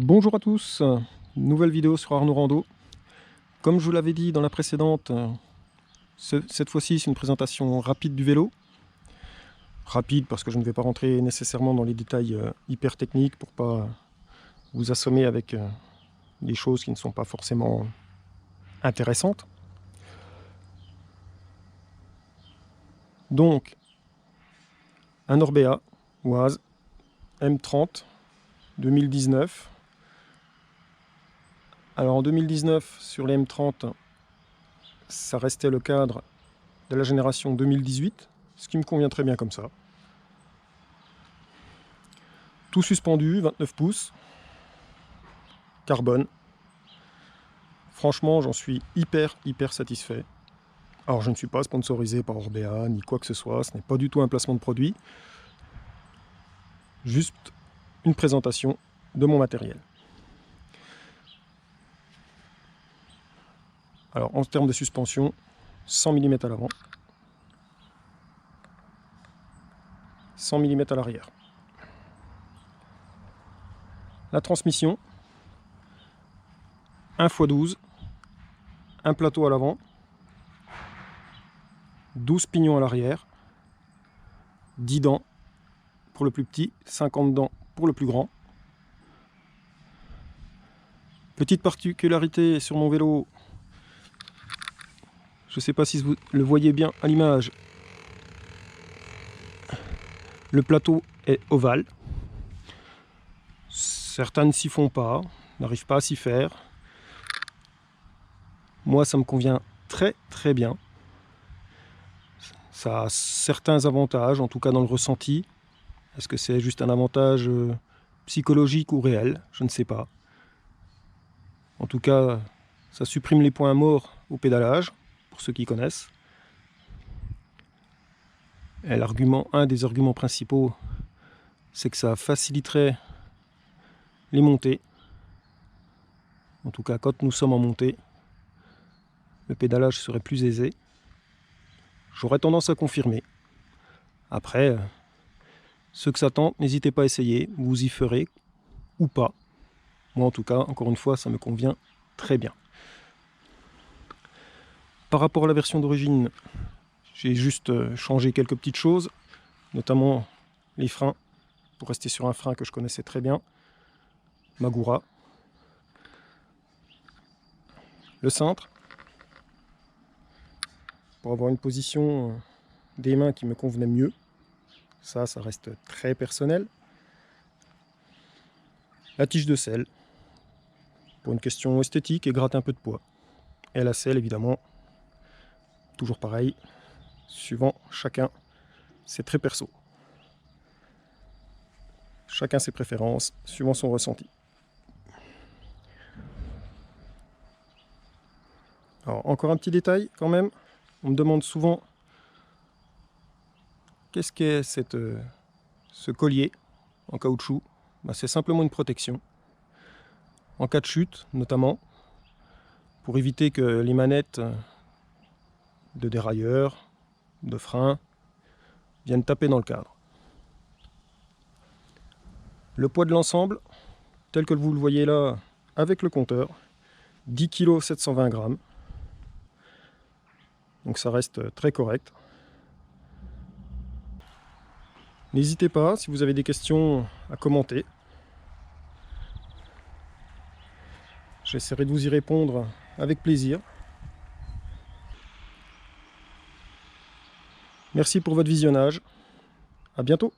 Bonjour à tous, nouvelle vidéo sur Arnaud Rando. Comme je vous l'avais dit dans la précédente, cette fois-ci c'est une présentation rapide du vélo. Rapide parce que je ne vais pas rentrer nécessairement dans les détails hyper techniques pour pas vous assommer avec des choses qui ne sont pas forcément intéressantes. Donc, un Orbea Oise M30 2019. Alors en 2019, sur les M30, ça restait le cadre de la génération 2018, ce qui me convient très bien comme ça. Tout suspendu, 29 pouces, carbone. Franchement, j'en suis hyper satisfait. Alors je ne suis pas sponsorisé par Orbea, ni quoi que ce soit, ce n'est pas du tout un placement de produit. Juste une présentation de mon matériel. Alors en termes de suspension, 100 mm à l'avant, 100 mm à l'arrière. La transmission, 1x12, un plateau à l'avant, 12 pignons à l'arrière, 10 dents pour le plus petit, 50 dents pour le plus grand. Petite particularité sur mon vélo, je ne sais pas si vous le voyez bien à l'image, le plateau est ovale. Certains ne s'y font pas, n'arrivent pas à s'y faire. Moi, ça me convient très bien. Ça a certains avantages, en tout cas dans le ressenti. Est-ce que c'est juste un avantage psychologique ou réel? Je ne sais pas. En tout cas, ça supprime les points morts au pédalage, pour ceux qui connaissent. Et un des arguments principaux, c'est que ça faciliterait les montées. En tout cas, quand nous sommes en montée, le pédalage serait plus aisé. J'aurais tendance à confirmer. Après, ceux que ça tente, n'hésitez pas à essayer, vous y ferez ou pas. Moi en tout cas, encore une fois, ça me convient très bien. Par rapport à la version d'origine, j'ai juste changé quelques petites choses, notamment les freins, pour rester sur un frein que je connaissais très bien, Magura. Le cintre, pour avoir une position des mains qui me convenait mieux. Ça reste très personnel. La tige de selle, pour une question esthétique et gratter un peu de poids. Et la selle, évidemment, toujours pareil, suivant chacun, c'est très perso. Chacun ses préférences, suivant son ressenti. Alors, encore un petit détail quand même. On me demande souvent qu'est-ce qu'est ce collier en caoutchouc. Ben, c'est simplement une protection. En cas de chute, notamment, pour éviter que les manettes de dérailleur, de frein, viennent taper dans le cadre. Le poids de l'ensemble, tel que vous le voyez là avec le compteur, 10 kg 720 g. Donc ça reste très correct. N'hésitez pas, si vous avez des questions, à commenter. J'essaierai de vous y répondre avec plaisir. Merci pour votre visionnage. À bientôt.